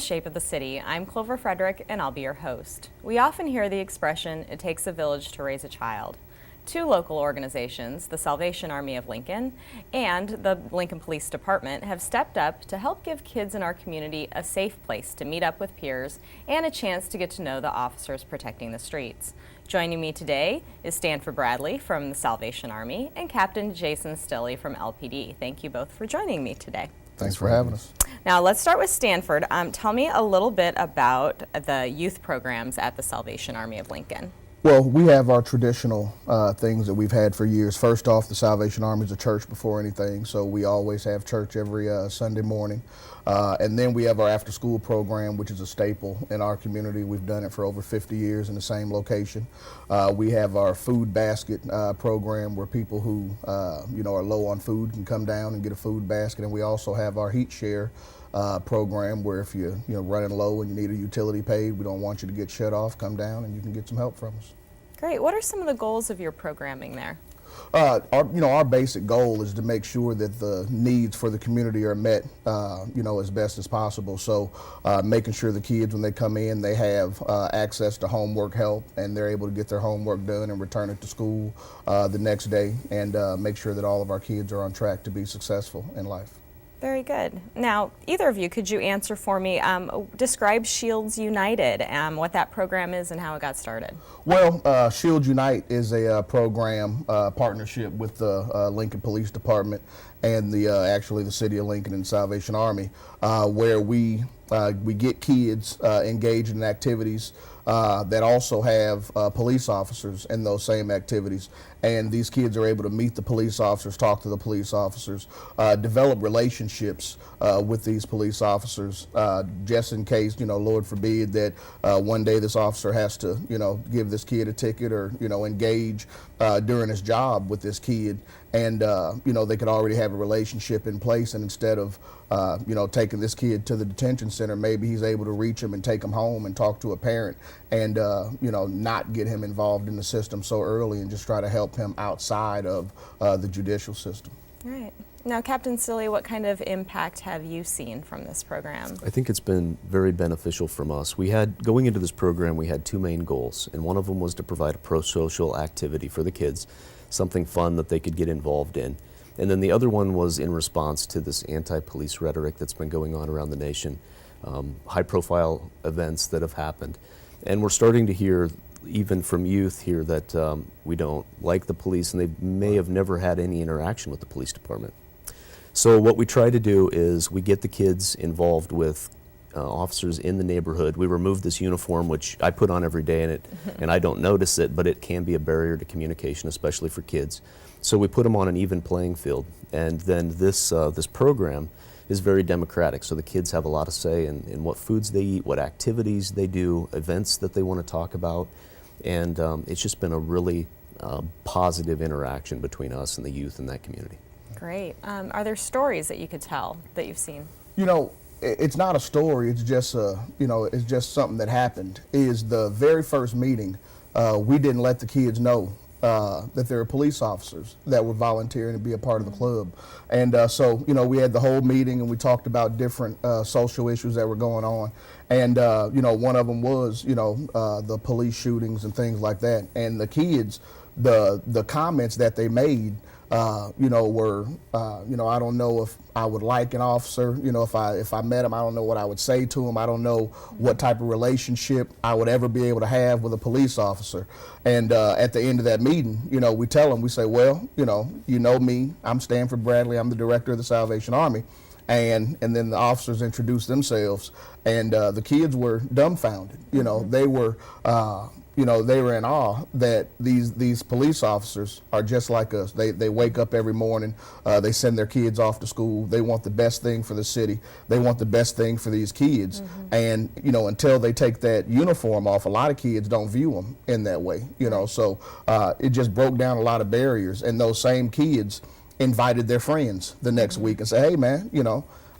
Shape of the City. I'm Clover Frederick, and I'll be your host. We often hear the expression, "It takes a village to raise a child." Two local organizations, the Salvation Army of Lincoln and the Lincoln Police Department, have stepped up to help give kids in our community a safe place to meet up with peers and a chance to get to know the officers protecting the streets. Joining me today is Stanford Bradley from the Salvation Army and Captain Jason Stille from LPD. Thank you both for joining me today. Thanks for having us. Now let's start with Stanford. Tell me a little bit about the youth programs at the Salvation Army of Lincoln. Well, we have our traditional things that we've had for years. First off, the Salvation Army is a church before anything, so we always have church every Sunday morning. And then we have our after-school program, which is a staple in our community. We've done it for over 50 years in the same location. We have our food basket program where people who are low on food can come down and get a food basket. And we also have our heat share program where if you're running low and you need a utility paid, we don't want you to get shut off, come down and you can get some help from us. Great. What are some of the goals of your programming there? Our basic goal is to make sure that the needs for the community are met, as best as possible. So making sure the kids, when they come in, they have access to homework help and they're able to get their homework done and return it to school the next day, and make sure that all of our kids are on track to be successful in life. Very good. Now, either of you, could you answer for me, describe Shields United, what that program is and how it got started? Well, Shields Unite is a program partnership with the Lincoln Police Department and actually the City of Lincoln and Salvation Army, where we get kids engaged in activities that also have police officers in those same activities. And these kids are able to meet the police officers, talk to the police officers, develop relationships with these police officers, just in case, Lord forbid, that one day this officer has to, give this kid a ticket or, engage during his job with this kid. And, they could already have a relationship in place, and instead of, taking this kid to the detention center, maybe he's able to reach him and take him home and talk to a parent and, not get him involved in the system so early and just try to help him outside of the judicial system. Right. Now, Captain Stille, what kind of impact have you seen from this program? I think it's been very beneficial from us. Going into this program, we had two main goals, and one of them was to provide a pro-social activity for the kids, something fun that they could get involved in. And then the other one was in response to this anti-police rhetoric that's been going on around the nation, high-profile events that have happened. And we're starting to hear, even from youth here, that we don't like the police, and they may have never had any interaction with the police department. So what we try to do is we get the kids involved with officers in the neighborhood. We remove this uniform, which I put on every day, and I don't notice it, but it can be a barrier to communication, especially for kids. So we put them on an even playing field, and then this program is very democratic. So the kids have a lot of say in what foods they eat, what activities they do, events that they want to talk about, and it's just been a really positive interaction between us and the youth in that community. Great. Are there stories that you could tell that you've seen? It's not a story. It's just it's just something that happened. Is the very first meeting, we didn't let the kids know that there are police officers that were volunteering to be a part of the club. And so, we had the whole meeting and we talked about different social issues that were going on. And, one of them was, the police shootings and things like that. And the kids, the comments that they made, were, I don't know if I would like an officer, if I met him, I don't know what I would say to him. I don't know what type of relationship I would ever be able to have with a police officer. And at the end of that meeting, we tell them, we say, well, you know me, I'm Stanford Bradley, I'm the director of the Salvation Army. And then the officers introduced themselves, and the kids were dumbfounded. They were in awe that these police officers are just like us. They wake up every morning, they send their kids off to school. They want the best thing for the city. They want the best thing for these kids. And until they take that uniform off, a lot of kids don't view them in that way. So it just broke down a lot of barriers. And those same kids invited their friends the next week and say, hey man,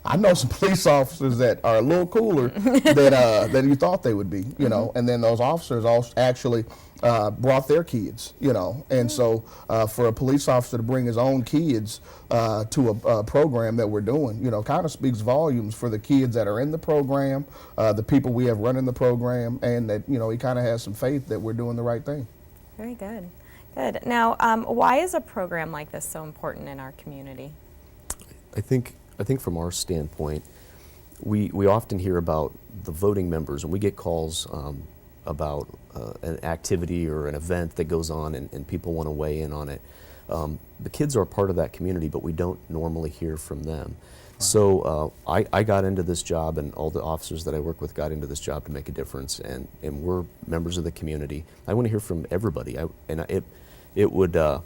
I know some police officers that are a little cooler than you thought they would be, you know, and then those officers also actually brought their kids, you know, and so for a police officer to bring his own kids to a program that we're doing, you know, kind of speaks volumes for the kids that are in the program, the people we have running the program, and that, you know, he kind of has some faith that we're doing the right thing. Very good. Good. Now, why is a program like this so important in our community? I think from our standpoint, we often hear about the voting members, and we get calls about an activity or an event that goes on, and people want to weigh in on it. The kids are part of that community, but we don't normally hear from them. Right. So I got into this job, and all the officers that I work with got into this job to make a difference, and we're members of the community. I want to hear from everybody, it would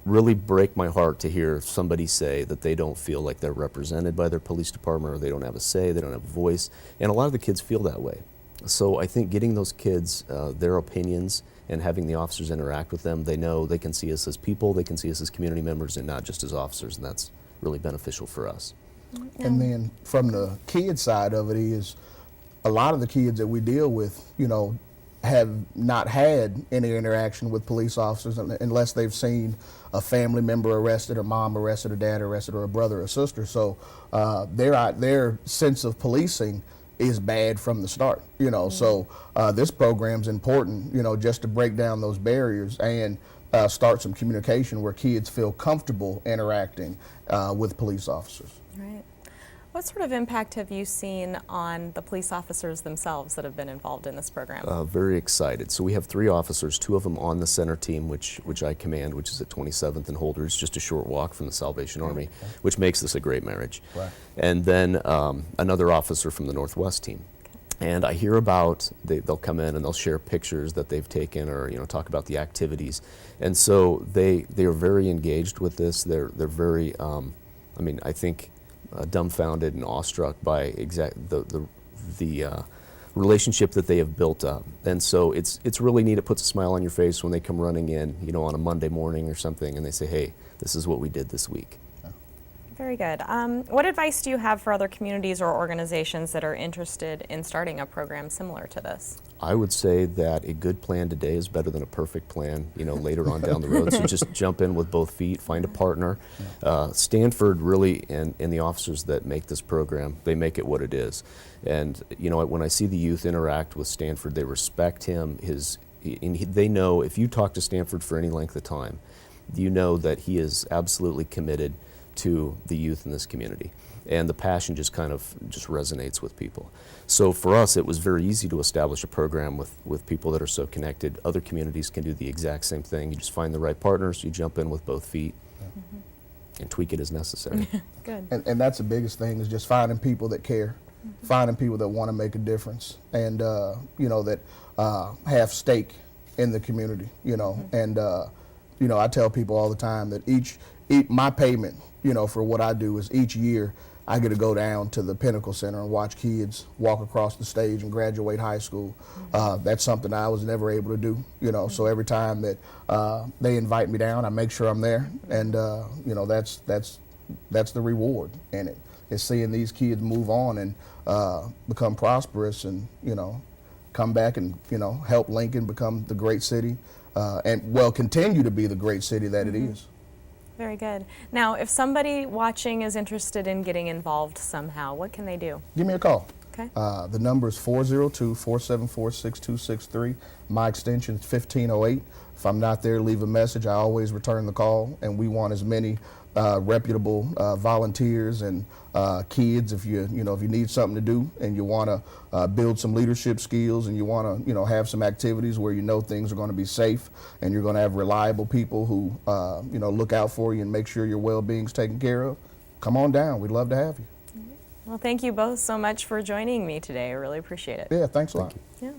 really break my heart to hear somebody say that they don't feel like they're represented by their police department, or they don't have a say, they don't have a voice, and a lot of the kids feel that way. So I think getting those kids their opinions and having the officers interact with them, they know they can see us as people, they can see us as community members and not just as officers, and that's really beneficial for us. And then from the kid side of it is, a lot of the kids that we deal with, you know, have not had any interaction with police officers unless they've seen a family member arrested, or mom arrested, or dad arrested, or a brother or sister. So their sense of policing is bad from the start, you know. So this program's important, you know, just to break down those barriers and start some communication where kids feel comfortable interacting with police officers. Right. What sort of impact have you seen on the police officers themselves that have been involved in this program? Very excited. So we have 3 officers, 2 of them on the center team, which I command, which is at 27th and Holder. It's just a short walk from the Salvation Army, which makes this a great marriage. Right. And then another officer from the Northwest team. And I hear about, they'll come in and they'll share pictures that they've taken, or, you know, talk about the activities. And so they are very engaged with this. They're very, I mean, I think, dumbfounded and awestruck by the relationship that they have built up. And so it's really neat. It puts a smile on your face when they come running in, you know, on a Monday morning or something, and they say, hey, this is what we did this week. Very good. What advice do you have for other communities or organizations that are interested in starting a program similar to this? I would say that a good plan today is better than a perfect plan, you know, later on down the road. So just jump in with both feet, find a partner. STANFORD really, and the officers that make this program, they make it what it is. And, you know, when I see the youth interact with STANFORD, they respect him. They know if you talk to STANFORD for any length of time, you know that he is absolutely committed to the youth in this community, and the passion just kind of resonates with people. So for us, it was very easy to establish a program with people that are so connected. Other communities can do the exact same thing. You just find the right partners, you jump in with both feet, and tweak it as necessary. Good. And that's the biggest thing, is just finding people that care, finding people that want to make a difference, and you know, that have stake in the community, you know. And you know, I tell people all the time that my payment, you know, for what I do is each year I get to go down to the Pinnacle Center and watch kids walk across the stage and graduate high school. That's something I was never able to do, you know. So every time that they invite me down, I make sure I'm there, and you know, that's the reward in it, is seeing these kids move on and become prosperous, and, you know, come back and, you know, help Lincoln become the great city, and continue to be the great city that it is. Very good. Now, if somebody watching is interested in getting involved somehow, what can they do? Give me a call. Okay. The number is 402-474-6263. My extension is 1508. If I'm not there, leave a message. I always return the call, and we want as many reputable volunteers and kids. If you need something to do and you want to build some leadership skills, and you want to have some activities where you know things are going to be safe, and you're going to have reliable people who look out for you and make sure your well-being is taken care of, come on down. We'd love to have you. Well, thank you both so much for joining me today. I really appreciate it. Yeah, thanks a lot. Yeah.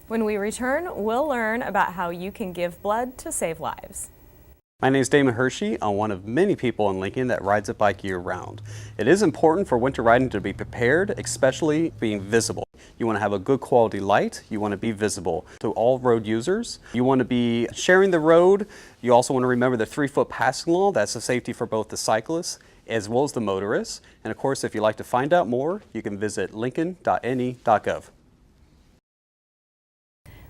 When we return, we'll learn about how you can give blood to save lives. My name is Damon Hershey. I'm one of many people in Lincoln that rides a bike year-round. It is important for winter riding to be prepared, especially being visible. You want to have a good quality light. You want to be visible to all road users. You want to be sharing the road. You also want to remember the 3-foot passing law. That's a safety for both the cyclists as well as the motorists. And of course, if you'd like to find out more, you can visit lincoln.ne.gov.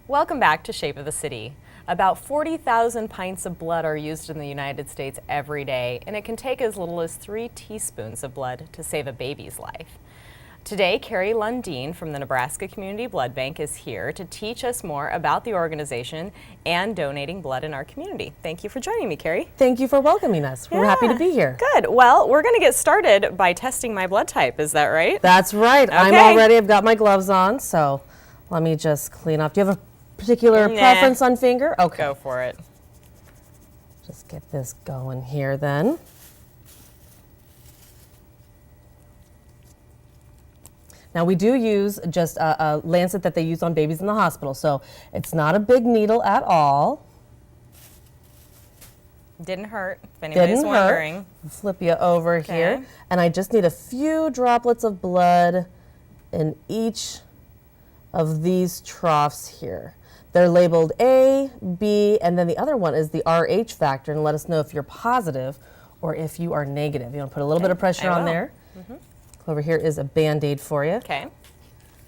Welcome back to Shape of the City. About 40,000 pints of blood are used in the United States every day, and it can take as little as 3 teaspoons of blood to save a baby's life. Today, Carrie Lundeen from the Nebraska Community Blood Bank is here to teach us more about the organization and donating blood in our community. Thank you for joining me, Carrie. Thank you for welcoming us. We're happy to be here. Good. Well, we're going to get started by testing my blood type. Is that right? That's right. Okay. I've got my gloves on, so let me just clean up. Do you have a particular preference on finger? Okay. Go for it. Just get this going here then. Now we do use just a lancet that they use on babies in the hospital, so it's not a big needle at all. Didn't hurt, if anybody's wondering. Flip you over here, and I just need a few droplets of blood in each of these troughs here. They're labeled A, B, and then the other one is the RH factor, and let us know if you're positive or if you are negative. You want to put a little bit of pressure on there. Over here is a Band-Aid for you. Okay.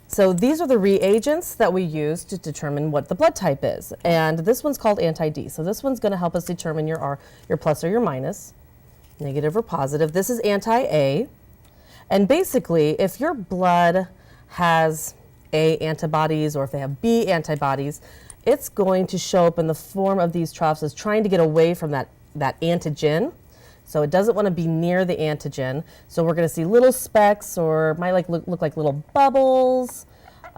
So these are the reagents that we use to determine what the blood type is. And this one's called anti-D. So this one's going to help us determine your plus or your minus, negative or positive. This is anti-A. And basically, if your blood has A antibodies or if they have B antibodies, it's going to show up in the form of these troughs as trying to get away from that antigen. So it doesn't want to be near the antigen. So we're going to see little specks, or it might look like little bubbles.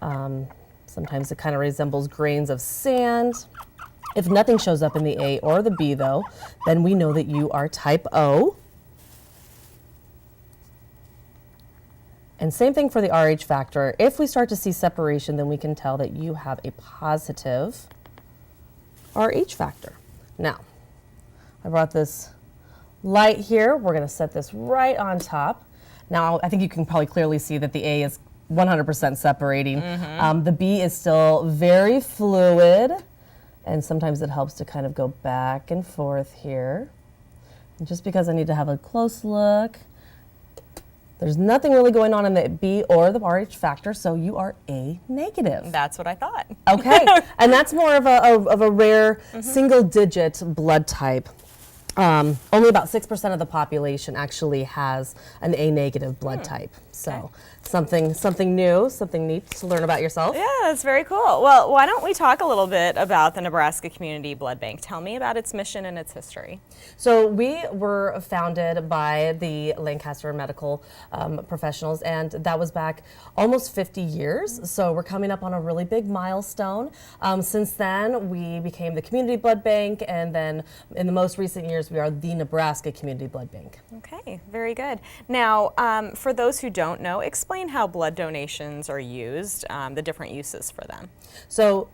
Sometimes it kind of resembles grains of sand. If nothing shows up in the A or the B though, then we know that you are type O. And same thing for the RH factor. If we start to see separation, then we can tell that you have a positive RH factor. Now, I brought this light here. We're going to set this right on top. Now, I think you can probably clearly see that the A is 100% separating. The B is still very fluid, and sometimes it helps to kind of go back and forth here. And just because I need to have a close look, there's nothing really going on in the B or the RH factor, so you are A negative. That's what I thought. Okay, and that's more of a rare single-digit blood type. Only about 6% of the population actually has an A negative blood type. So something new, something neat to learn about yourself. Yeah, that's very cool. Well, why don't we talk a little bit about the Nebraska Community Blood Bank? Tell me about its mission and its history. So we were founded by the Lancaster medical professionals, and that was back almost 50 years. So we're coming up on a really big milestone. Since then, we became the Community Blood Bank, and then in the most recent years, we are the Nebraska Community Blood Bank. Okay, very good. Now, for those who don't know, explain how blood donations are used, the different uses for them. So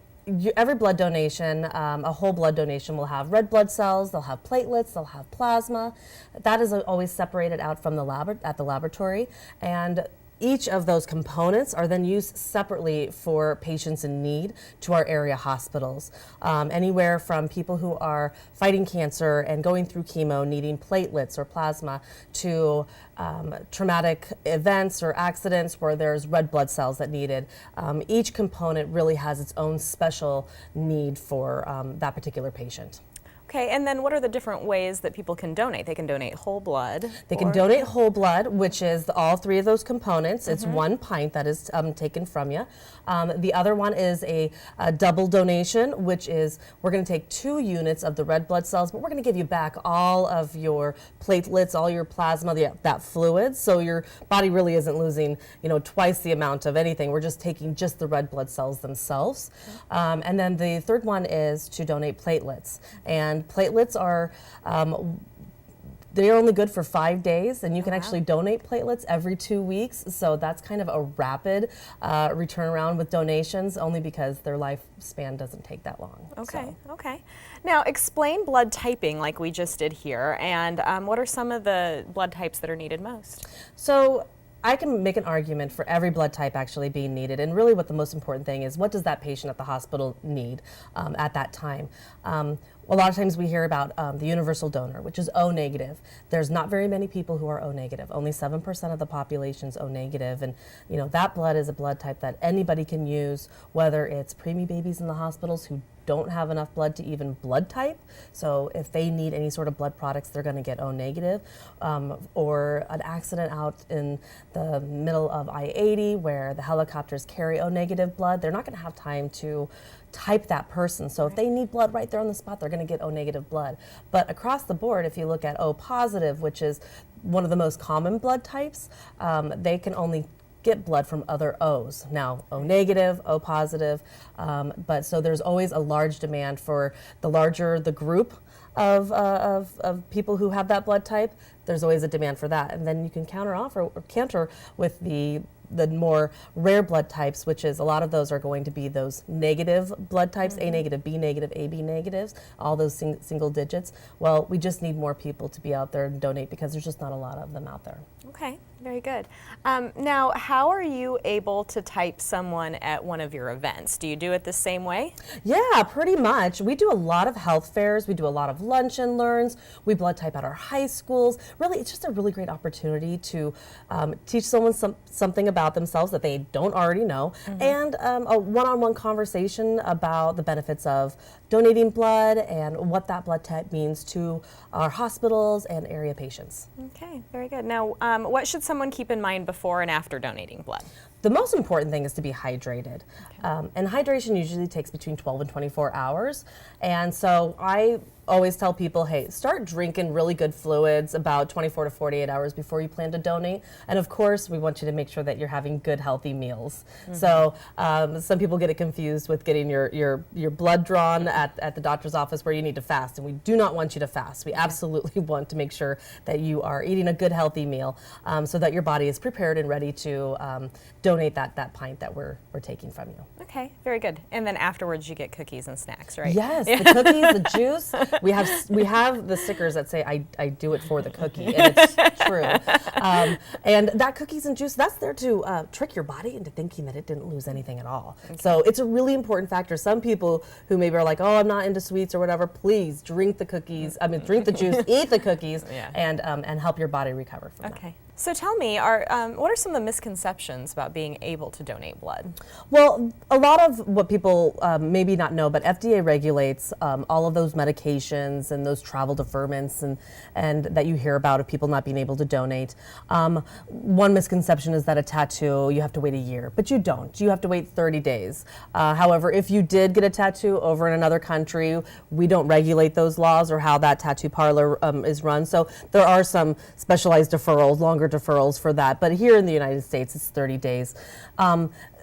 every blood donation, a whole blood donation will have red blood cells, they'll have platelets, they'll have plasma. That is always separated out from the lab at the laboratory, and each of those components are then used separately for patients in need to our area hospitals. Anywhere from people who are fighting cancer and going through chemo needing platelets or plasma to traumatic events or accidents where there's red blood cells that needed. Each component really has its own special need for that particular patient. Okay, and then what are the different ways that people can donate? They can donate whole blood. They can donate whole blood, which is all 3 of those components. It's 1 pint that is taken from you. The other one is a double donation, which is we're going to take 2 units of the red blood cells, but we're going to give you back all of your platelets, all your plasma, that fluid. So your body really isn't losing, twice the amount of anything. We're just taking just the red blood cells themselves. And then the third one is to donate platelets. And platelets are they're only good for 5 days, and you can actually donate platelets every 2 weeks. So that's kind of a rapid return around with donations, only because their lifespan doesn't take that long. Okay, okay. Now explain blood typing like we just did here, and what are some of the blood types that are needed most? So I can make an argument for every blood type actually being needed, and really what the most important thing is, what does that patient at the hospital need at that time? A lot of times we hear about the universal donor, which is O negative. There's not very many people who are O negative. Only 7% of the population is O negative, and you know that blood is a blood type that anybody can use, whether it's preemie babies in the hospitals who don't have enough blood to even blood type. So if they need any sort of blood products, they're going to get O negative. Or an accident out in the middle of I-80 where the helicopters carry O negative blood, they're not going to have time to type that person. So if they need blood right there on the spot, they're going to get O negative blood. But across the board, if you look at O positive, which is one of the most common blood types, they can only get blood from other O's. Now, O negative, O positive, but so there's always a large demand for the larger the group of people who have that blood type, there's always a demand for that. And then you can counter with the more rare blood types, which is a lot of those are going to be those negative blood types, A negative, B negative, AB negatives, all those single digits. Well, we just need more people to be out there and donate because there's just not a lot of them out there. Okay, very good. Now, how are you able to type someone at one of your events? Do you do it the same way? Yeah, pretty much. We do a lot of health fairs. We do a lot of lunch and learns. We blood type at our high schools. Really, it's just a really great opportunity to teach someone something about themselves that they don't already know, and a one-on-one conversation about the benefits of donating blood and what that blood type means to our hospitals and area patients. Okay, very good. Now, what should someone keep in mind before and after donating blood? The most important thing is to be hydrated. Okay. And hydration usually takes between 12 and 24 hours. And so I always tell people, hey, start drinking really good fluids about 24 to 48 hours before you plan to donate. And of course, we want you to make sure that you're having good, healthy meals. So some people get it confused with getting your blood drawn at the doctor's office where you need to fast. And we do not want you to fast. We absolutely want to make sure that you are eating a good, healthy meal so that your body is prepared and ready to donate that pint that we're taking from you. Okay, very good. And then afterwards you get cookies and snacks, right? Yes, the cookies, the juice. We have the stickers that say I do it for the cookie, and it's true. And that cookies and juice, that's there to trick your body into thinking that it didn't lose anything at all. Okay. So it's a really important factor. Some people who maybe are like, oh, I'm not into sweets or whatever, please drink the cookies. I mean, drink the juice, eat the cookies, and help your body recover from that. So tell me, what are some of the misconceptions about being able to donate blood? Well, a lot of what people maybe not know, but FDA regulates all of those medications and those travel deferments and that you hear about of people not being able to donate. One misconception is that a tattoo, you have to wait a year, but you don't. You have to wait 30 days. However, if you did get a tattoo over in another country, we don't regulate those laws or how that tattoo parlor is run. So there are some specialized deferrals, longer deferrals for that, but here in the United States it's 30 days.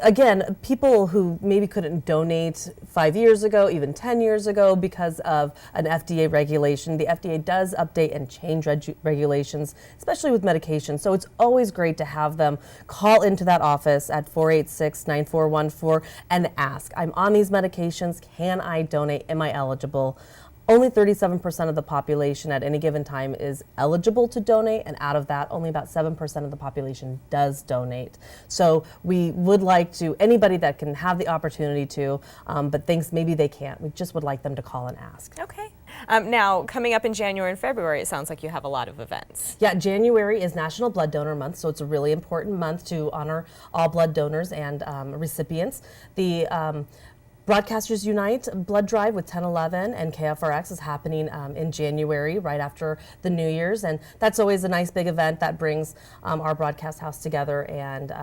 Again, people who maybe couldn't donate 5 years ago, even 10 years ago because of an FDA regulation, the FDA does update and change regulations, especially with medication. So it's always great to have them call into that office at 486-9414 and ask, I'm on these medications, can I donate, am I eligible? Only 37% of the population at any given time is eligible to donate, and out of that, only about 7% of the population does donate. So we would like to, anybody that can have the opportunity to, but thinks maybe they can't, we just would like them to call and ask. Okay. Now, coming up in January and February, it sounds like you have a lot of events. Yeah, January is National Blood Donor Month, so it's a really important month to honor all blood donors and recipients. The Broadcasters Unite Blood Drive with 1011 and KFRX is happening in January, right after the New Year's, and that's always a nice big event that brings our broadcast house together and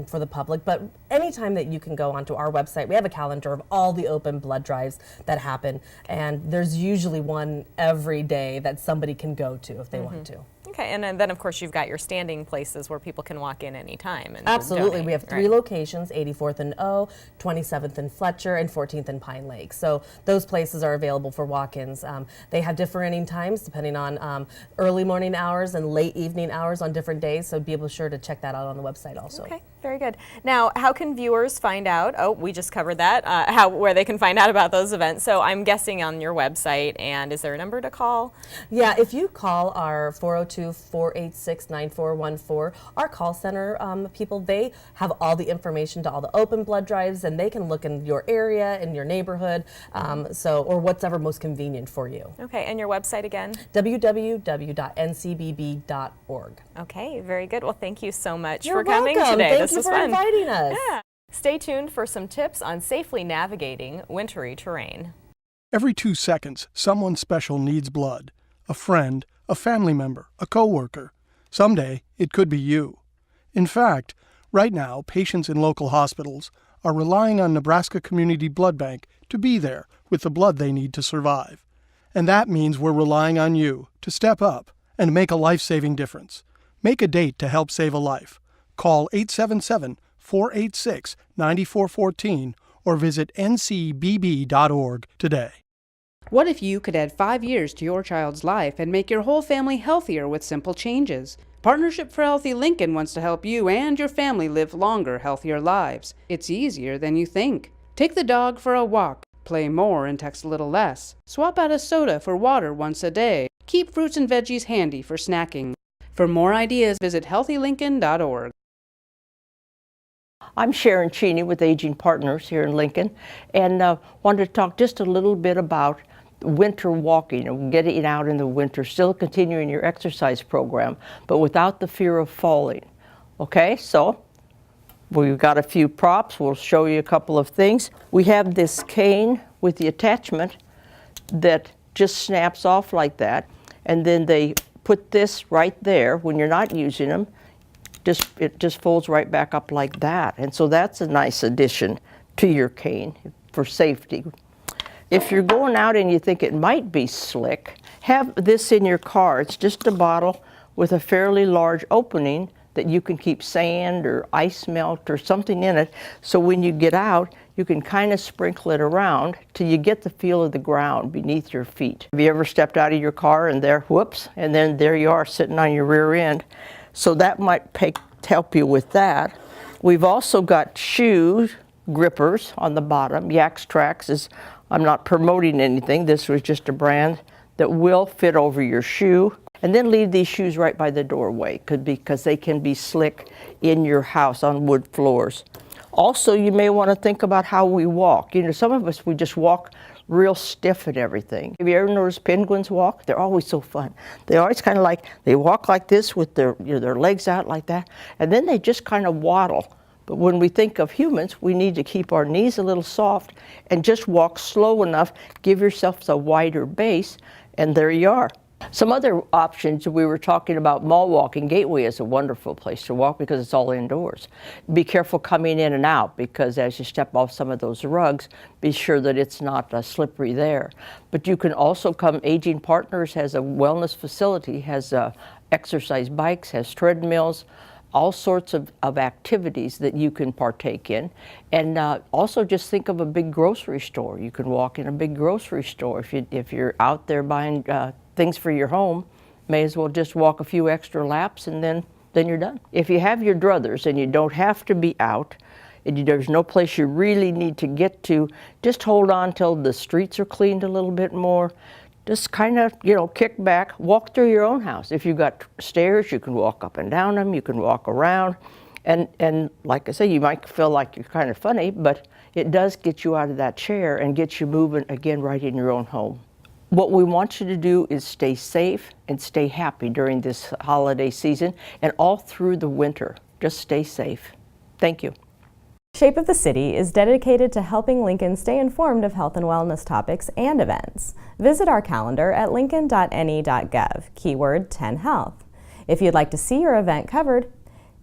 for the public. But anytime that you can go onto our website, we have a calendar of all the open blood drives that happen, and there's usually one every day that somebody can go to if they want to. Okay, and then of course you've got your standing places where people can walk in anytime and absolutely donate, we have 3 locations, 84th and O, 27th and Fletcher, and 14th and Pine Lake. So those places are available for walk-ins. They have differing times depending on early morning hours and late evening hours on different days, so be sure to check that out on the website also. Okay, very good. Now, how can viewers find out? Oh, we just covered that, where they can find out about those events. So I'm guessing on your website, and is there a number to call? Yeah, if you call our 402 212-486-9414. Our call center people, they have all the information to all the open blood drives, and they can look in your area, in your neighborhood, or whatever most convenient for you. Okay, and your website again? www.ncbb.org. Okay, very good. Well, thank you so much You're for coming welcome. today. Thank This you was for fun. inviting us. Yeah. Stay tuned for some tips on safely navigating wintry terrain. Every 2 seconds, someone special needs blood. A friend, a family member, a coworker. Someday, it could be you. In fact, right now, patients in local hospitals are relying on Nebraska Community Blood Bank to be there with the blood they need to survive. And that means we're relying on you to step up and make a life-saving difference. Make a date to help save a life. Call 877-486-9414 or visit ncbb.org today. What if you could add 5 years to your child's life and make your whole family healthier with simple changes? Partnership for Healthy Lincoln wants to help you and your family live longer, healthier lives. It's easier than you think. Take the dog for a walk, play more and text a little less. Swap out a soda for water once a day. Keep fruits and veggies handy for snacking. For more ideas, visit healthylincoln.org. I'm Sharon Cheney with Aging Partners here in Lincoln, and wanted to talk just a little bit about winter walking and getting out in the winter, still continuing your exercise program, but without the fear of falling. Okay, so we've got a few props. We'll show you a couple of things. We have this cane with the attachment that just snaps off like that, and then they put this right there when you're not using them. It just folds right back up like that, and so that's a nice addition to your cane for safety. If you're going out and you think it might be slick, have this in your car. It's just a bottle with a fairly large opening that you can keep sand or ice melt or something in it, so when you get out, you can kind of sprinkle it around till you get the feel of the ground beneath your feet. Have you ever stepped out of your car and there, whoops, and then there you are sitting on your rear end? So that might help you with that. We've also got shoe grippers on the bottom. Yak's Trax is, I'm not promoting anything, this was just a brand that will fit over your shoe. And then leave these shoes right by the doorway because they can be slick in your house on wood floors. Also, you may want to think about how we walk. You know, some of us, we just walk real stiff and everything. Have you ever noticed penguins walk? They're always so fun. They always kind of like, they walk like this with their, their legs out like that, and then they just kind of waddle. But when we think of humans, we need to keep our knees a little soft and just walk slow enough, give yourself a wider base, and there you are. Some other options, we were talking about mall walking. Gateway is a wonderful place to walk because it's all indoors. Be careful coming in and out because as you step off some of those rugs, be sure that it's not slippery there. But you can also come, Aging Partners has a wellness facility, has exercise bikes, has treadmills, all sorts of activities that you can partake in. And also just think of a big grocery store. You can walk in a big grocery store. If you're out there buying things for your home, may as well just walk a few extra laps and then you're done. If you have your druthers and you don't have to be out, and there's no place you really need to get to, just hold on till the streets are cleaned a little bit more. Just kind of, kick back, walk through your own house. If you've got stairs, you can walk up and down them, you can walk around. And like I say, you might feel like you're kind of funny, but it does get you out of that chair and get you moving again right in your own home. What we want you to do is stay safe and stay happy during this holiday season and all through the winter. Just stay safe. Thank you. Shape of the City is dedicated to helping Lincoln stay informed of health and wellness topics and events. Visit our calendar at lincoln.ne.gov, keyword 10health. If you'd like to see your event covered,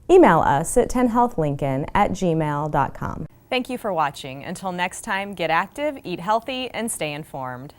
email us at 10healthlincoln@gmail.com. Thank you for watching. Until next time, get active, eat healthy, and stay informed.